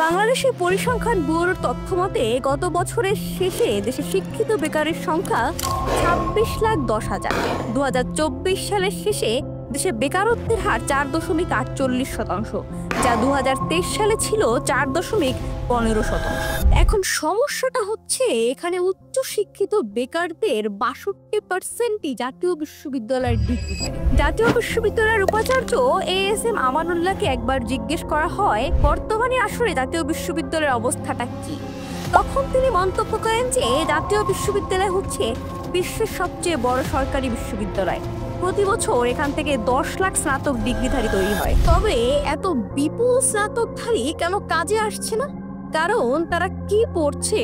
বাংলাদেশের পরিসংখ্যান ব্যুরোর তথ্য মতে গত বছরের শেষে দেশে শিক্ষিত বেকারের সংখ্যা 26,10,000। 2024 সালের শেষে দেশে বেকারত্বের হার 4.48%, যা 2023 সালে ছিল 4.15%। এখন সমস্যাটা হচ্ছে এখানে উচ্চশিক্ষিত বেকারদের 62%ই জাতীয় বিশ্ববিদ্যালয়ের ডিগ্রিধারী। জাতীয় বিশ্ববিদ্যালয়ের উপাচার্য ASM আমানুল্লাহকে একবার জিজ্ঞেস করা হয় বর্তমানে আসলে জাতীয় বিশ্ববিদ্যালয়ের অবস্থাটা কি। তখন তিনি মন্তব্য করেন যে জাতীয় বিশ্ববিদ্যালয় হচ্ছে বিশ্বের সবচেয়ে বড় সরকারি বিশ্ববিদ্যালয়। প্রতি বছর এখান থেকে 10 লাখ স্নাতক ডিগ্রিধারী তৈরি হয়। তবে এত বিপুল স্নাতকধারী কেন কাজে আসছে না? কারণ তারা কি পড়ছে,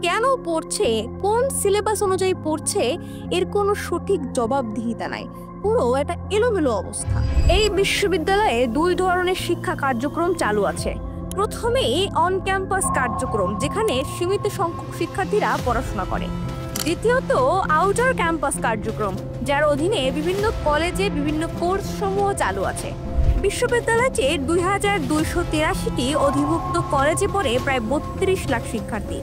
কেন পড়ছে, কোন সিলেবাস অনুযায়ী পড়ছে এর কোনো সঠিক জবাবদিহিতা নাই। পুরো একটা এলোমেলো অবস্থা। এই বিশ্ববিদ্যালয়ে 2 ধরনের শিক্ষা কার্যক্রম চালু আছে। প্রথমেই অন ক্যাম্পাস কার্যক্রম, যেখানে সীমিত সংখ্যক শিক্ষার্থীরা পড়াশোনা করে। দ্বিতীয়ত আউটার ক্যাম্পাস কার্যক্রম, যার অধীনে বিভিন্ন কলেজে বিভিন্ন কোর্স সমূহ চালু আছে। বিশ্ববিদ্যালয়টি 2283টি অধিভুক্ত কলেজে পড়ে প্রায় 32 লাখ শিক্ষার্থী।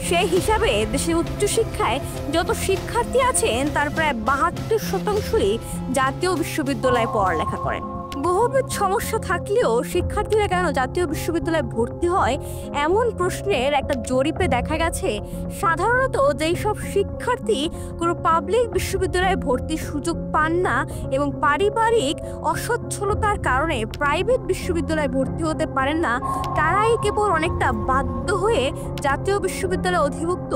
সেই হিসাবে দেশের উচ্চশিক্ষায় যত শিক্ষার্থী আছেন তার প্রায় 72%ই জাতীয় বিশ্ববিদ্যালয়ে পড়ালেখা করেন। বহুবিধ সমস্যা থাকলেও শিক্ষার্থীরা কেন জাতীয় বিশ্ববিদ্যালয়ে ভর্তি হয় এমন প্রশ্নের একটা জরিপে দেখা গেছে সাধারণত যেই সব শিক্ষার্থী কোনো পাবলিক বিশ্ববিদ্যালয়ে ভর্তির সুযোগ পান না এবং পারিবারিক অসচ্ছলতার কারণে প্রাইভেট বিশ্ববিদ্যালয়ে ভর্তি হতে পারেন না, তারাই কেবল অনেকটা বাধ্য হয়ে জাতীয় বিশ্ববিদ্যালয়ে অধিভুক্ত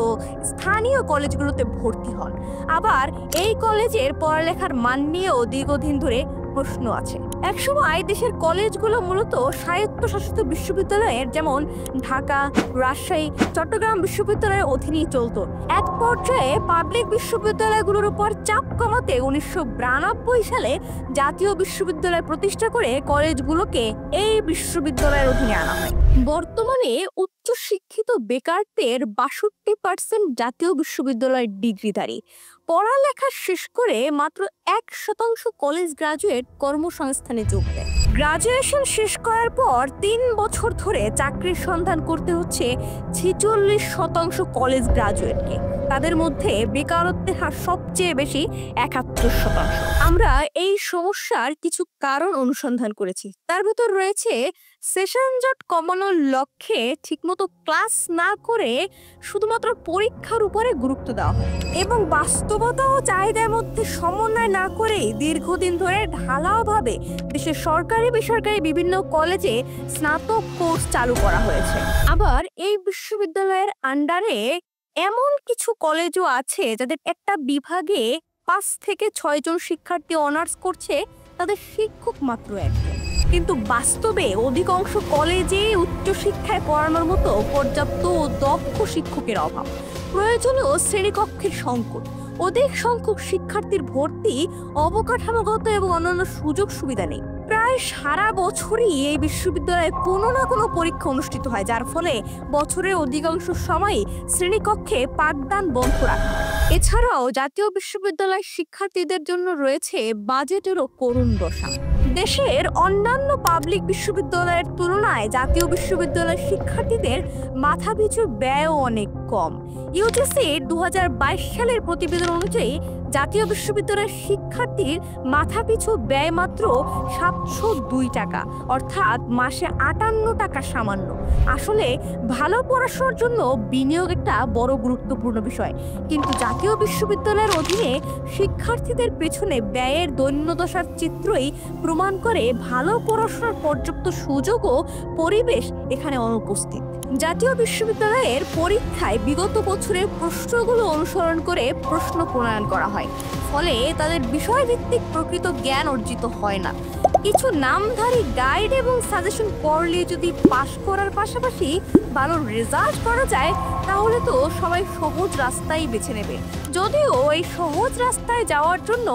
স্থানীয় কলেজগুলোতে ভর্তি হন। আবার এই কলেজের পড়ালেখার মান নিয়েও দীর্ঘদিন ধরে প্রশ্ন আছে। একসময় দেশের কলেজগুলো মূলত স্বায়ত্তশাসিত বিশ্ববিদ্যালয়ের যেমন ঢাকা, রাজশাহী, চট্টগ্রাম বিশ্ববিদ্যালয়ের অধীনেই চলত। এক পর্যায়ে পাবলিক বিশ্ববিদ্যালয়গুলোর উপর চাপ কমাতে 1992 সালে জাতীয় বিশ্ববিদ্যালয় প্রতিষ্ঠা করে কলেজগুলোকে এই বিশ্ববিদ্যালয়ের অধীনে আনা হয়। বর্তমানে উচ্চশিক্ষিত বেকারদের 62% জাতীয় বিশ্ববিদ্যালয়ের ডিগ্রিধারী। পড়ালেখা শেষ করে মাত্র 1% কলেজ গ্রাজুয়েট কর্মসংস্থানে যোগ দেয়। গ্রাজুয়েশন শেষ করার পর 3 বছর ধরে চাকরির সন্ধান করতে হচ্ছে 46% কলেজ গ্রাজুয়েটকে। তাদের মধ্যে বেকারত্বের হার সবচেয়ে বেশি, 71%। আমরা এই সমস্যার কিছু কারণ অনুসন্ধান করেছি। তার ভেতর রয়েছে সেশন জট কমানোর লক্ষ্যে ঠিকমতো ক্লাস না করে শুধুমাত্র পরীক্ষার উপরে গুরুত্ব দেওয়া হয় এবং বাস্তবতা ও চাহিদার মধ্যে সমন্বয় না করে দীর্ঘদিন ধরে ঢালাওভাবে দেশের সরকারি বেসরকারি বিভিন্ন কলেজে স্নাতক কোর্স চালু করা হয়েছে। আবার এই বিশ্ববিদ্যালয়ের আন্ডারে এমন কিছু কলেজও আছে যাদের একটা বিভাগে 5 থেকে 6 জন শিক্ষার্থী অনার্স করছে, তাদের শিক্ষক মাত্র 1 জন। কিন্তু বাস্তবে অধিকাংশ কলেজে উচ্চশিক্ষায় পড়ানোর মতো পর্যাপ্ত ও দক্ষ শিক্ষকের অভাব, প্রয়োজনীয় শ্রেণীকক্ষের সংকট, অধিক সংখ্যক শিক্ষার্থীর ভর্তি, অবকাঠামোগত এবং অন্যান্য সুযোগ সুবিধা নেই। প্রায় সারা বছরই এই বিশ্ববিদ্যালয়ে কোনো না কোনো পরীক্ষা অনুষ্ঠিত হয়, যার ফলে বছরের অধিকাংশ সময়ই শ্রেণীকক্ষে পাঠদান বন্ধ রাখা হয়। এছাড়াও জাতীয় বিশ্ববিদ্যালয়ের শিক্ষার্থীদের জন্য রয়েছে বাজেটেরও করুণ দশা। দেশের অন্যান্য পাবলিক বিশ্ববিদ্যালয়ের তুলনায় জাতীয় বিশ্ববিদ্যালয়ের শিক্ষার্থীদের মাথাপিছু ব্যয়ও অনেক কম। ইউজিসি 2022 সালের প্রতিবেদন অনুযায়ী জাতীয় বিশ্ববিদ্যালয়ের শিক্ষার্থীর মাথাপিছু ব্যয় মাত্র 702 টাকা, অর্থাৎ মাসে 58 টাকা সামান্য। আসলে ভালো পড়াশোনার জন্য বিনিয়োগ একটা বড় গুরুত্বপূর্ণ বিষয়, কিন্তু জাতীয় বিশ্ববিদ্যালয়ের অধীনে শিক্ষার্থীদের পেছনে ব্যয়ের দৈন্যদশার চিত্রই প্রমাণ করে ভালো পড়াশোনার পর্যাপ্ত সুযোগ ও পরিবেশ এখানে অনুপস্থিত। জাতীয় বিশ্ববিদ্যালয়ের পরীক্ষায় বিগত বছরের প্রশ্নগুলো অনুসরণ করে প্রশ্ন প্রণয়ন করা হয়, ফলে তাদের বিষয়ভিত্তিক প্রকৃত জ্ঞান অর্জিত হয় না। কিছু নামধারী গাইড এবং সাজেশন পড়লে যদি পাশ করার পাশাপাশি ভালো রেজাল্ট করা যায়, তাহলে তো সবাই সহজ রাস্তাই বেছে নেবে। যদিও এই সহজ রাস্তায় যাওয়ার জন্য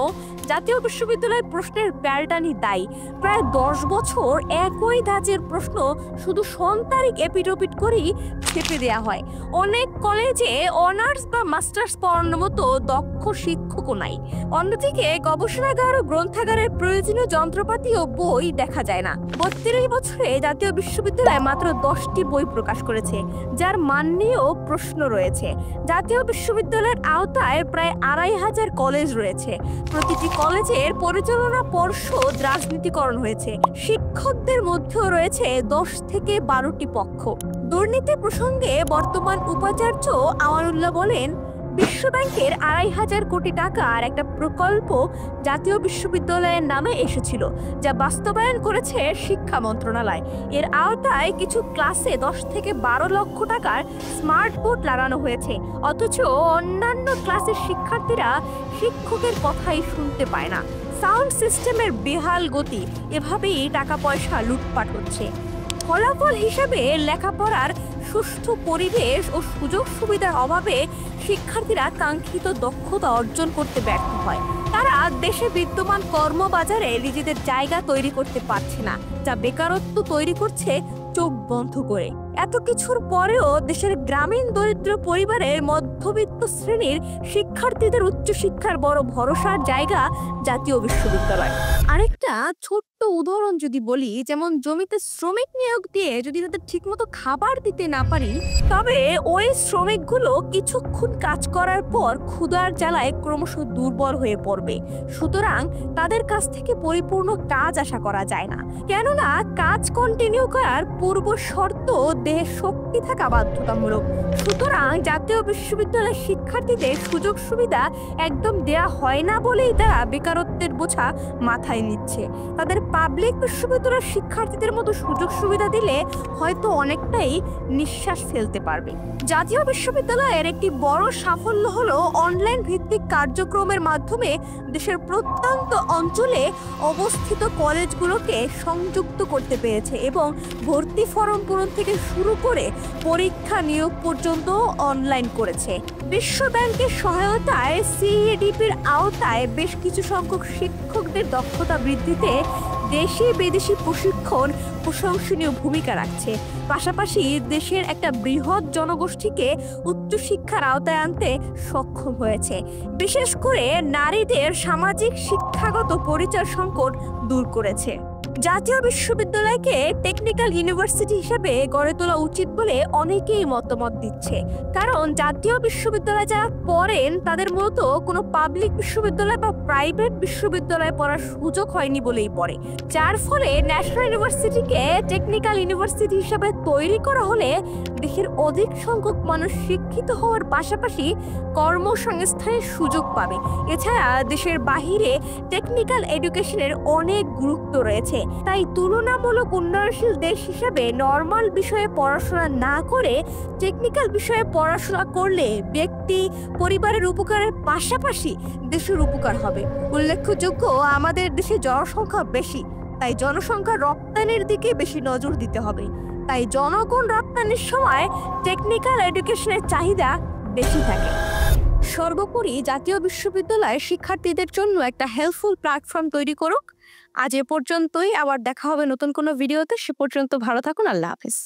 জাতীয় বিশ্ববিদ্যালয়ের প্রশ্নের প্যাটার্নই দায়ী। প্রায় 10 বছর একই ধাঁচের প্রশ্ন শুধু সন্তারিক এপিটোপিট করেই চেপে দেওয়া হয়। অনেক কলেজে অনার্স বা মাস্টার্স পড়ানোর মতো দক্ষ শিক্ষকও নাই। অন্যদিকে গবেষণাগার ও গ্রন্থাগারের প্রয়োজনীয় যন্ত্রপাতি ও বই দেখা যায় না। 32 বছরে জাতীয় বিশ্ববিদ্যালয় মাত্র 10টি বই প্রকাশ করেছে, যার মান নিয়েও প্রশ্ন রয়েছে। জাতীয় বিশ্ববিদ্যালয়ের আওতায় প্রায় 2500 কলেজ রয়েছে। প্রতিটি কলেজের পরিচালনা পর্ষদ রাজনীতিকরণ হয়েছে। শিক্ষকদের মধ্যেও রয়েছে 10 থেকে 12টি পক্ষ। দুর্নীতি প্রসঙ্গে বর্তমান উপাচার্য আমানুল্লাহ বলেন, বিশ্বব্যাংকের 2500 কোটি টাকার একটা প্রকল্প জাতীয় বিশ্ববিদ্যালয়ের নামে এসেছিল, যা বাস্তবায়ন করেছে শিক্ষা মন্ত্রণালয়। এর আওতায় কিছু ক্লাসে 10 থেকে 12 লক্ষ টাকার স্মার্ট বোর্ড লাগানো হয়েছে, অথচ অন্যান্য ক্লাসের শিক্ষার্থীরা শিক্ষকের কথাই শুনতে পায় না। সাউন্ড সিস্টেমের বেহাল গতি, এভাবেই টাকা পয়সা লুটপাট হচ্ছে। ফলাফল হিসেবে লেখাপড়ার সুষ্ঠু পরিবেশ ও সুযোগ সুবিধার অভাবে শিক্ষার্থীরা কাঙ্ক্ষিত দক্ষতা অর্জন করতে ব্যর্থ হয়। তারা দেশে বিদ্যমান কর্মবাজারে নিজেদের জায়গা তৈরি করতে পারছে না, যা বেকারত্ব তৈরি করছে চোখ বন্ধ করে। এত কিছুর পরেও দেশের গ্রামীণ দরিদ্র পরিবারের মধ্যবিত্ত শ্রেণীর শিক্ষার্থীদের উচ্চশিক্ষার বড় ভরসার জায়গা জাতীয় বিশ্ববিদ্যালয়। আরেকটা ছোট্ট উদাহরণ যদি বলি, যেমন জমিতে শ্রমিক নিয়োগ দিয়ে যদি তাদের ঠিকমতো খাবার দিতে না পারি, তবে ওই শ্রমিকগুলো কিছুক্ষণ কাজ করার পর ক্ষুধার জ্বালায় ক্রমশ দুর্বল হয়ে পড়বে। সুতরাং তাদের কাছ থেকে পরিপূর্ণ কাজ আশা করা যায় না, কেননা কাজ কন্টিনিউ করার পূর্ব শর্ত দেহের শক্তি থাকা বাধ্যতামূলক। সুতরাং জাতীয় বিশ্ববিদ্যালয়ের শিক্ষার্থীদের সুযোগ সুবিধা একদম দেয়া হয় না বলেই তারা বেকারত্বের বোঝা মাথায় নিচ্ছে। তাদের পাবলিক বিশ্ববিদ্যালয়ের শিক্ষার্থীদের মতো সুযোগ সুবিধা দিলে হয়তো অনেকটাই নিঃশ্বাস ফেলতে পারবে। জাতীয় বিশ্ববিদ্যালয়ের একটি বড় সাফল্য হলো অনলাইন ভিত্তিক কার্যক্রমের মাধ্যমে দেশের প্রত্যন্ত অঞ্চলে অবস্থিত কলেজগুলোকে সংযুক্ত করতে পেরেছে এবং ভর্তি ফর্ম পূরণ থেকে শুরু করে পরীক্ষা নিয়োগ পর্যন্ত অনলাইন করেছে। বিশ্ব ব্যাংকের সহায়তায় সিইডিপির আওতায় বেশ কিছু সংখ্যক শিক্ষকদের দক্ষতা বৃদ্ধিতে দেশি বিদেশি প্রশিক্ষণ প্রশংসনীয় ভূমিকা রাখছে। পাশাপাশি দেশের একটা বৃহৎ জনগোষ্ঠীকে উচ্চশিক্ষার আওতায় আনতে সক্ষম হয়েছে। বিশেষ করে নারীদের সামাজিক শিক্ষাগত পরিচয় সংকট দূর করেছে। জাতীয় বিশ্ববিদ্যালয়কে টেকনিক্যাল ইউনিভার্সিটি হিসেবে গড়ে তোলা উচিত বলে অনেকেই মতামত দিচ্ছে, কারণ জাতীয় বিশ্ববিদ্যালয়ে যারা পড়েন তাদের মূলত কোনো পাবলিক বিশ্ববিদ্যালয় বা প্রাইভেট বিশ্ববিদ্যালয়ে পড়ার সুযোগ হয়নি বলেই পড়ে, যার ফলে ন্যাশনাল ইউনিভার্সিটিকে টেকনিক্যাল ইউনিভার্সিটি হিসেবে তৈরি করা হলে দেশের অধিক সংখ্যক মানুষ শিক্ষিত হওয়ার পাশাপাশি কর্মসংস্থানের সুযোগ পাবে। এছাড়া দেশের বাহিরে টেকনিক্যাল এডুকেশনের অনেক গুরুত্ব রয়েছে। তাই তুলনামূলক উন্নয়নশীল দেশ হিসেবে নরমাল বিষয়ে পড়াশোনা না করে টেকনিক্যাল বিষয়ে পড়াশোনা করলে ব্যক্তি পরিবারের উপকারের পাশাপাশি দেশের উপকার হবে। উল্লেখযোগ্য, আমাদের দেশে জনসংখ্যা বেশি, তাই জনসংখ্যা রপ্তানির দিকে বেশি নজর দিতে হবে। তাই জনগণ রপ্তানির সময় টেকনিক্যাল এডুকেশনের চাহিদা বেশি থাকে। সর্বোপরি জাতীয় বিশ্ববিদ্যালয় শিক্ষার্থীদের জন্য একটা হেল্পফুল প্ল্যাটফর্ম তৈরি করুক। আজ এ পর্যন্তই, আবার দেখা হবে নতুন কোনো ভিডিওতে। সে পর্যন্ত ভালো থাকুন। আল্লাহ হাফেজ।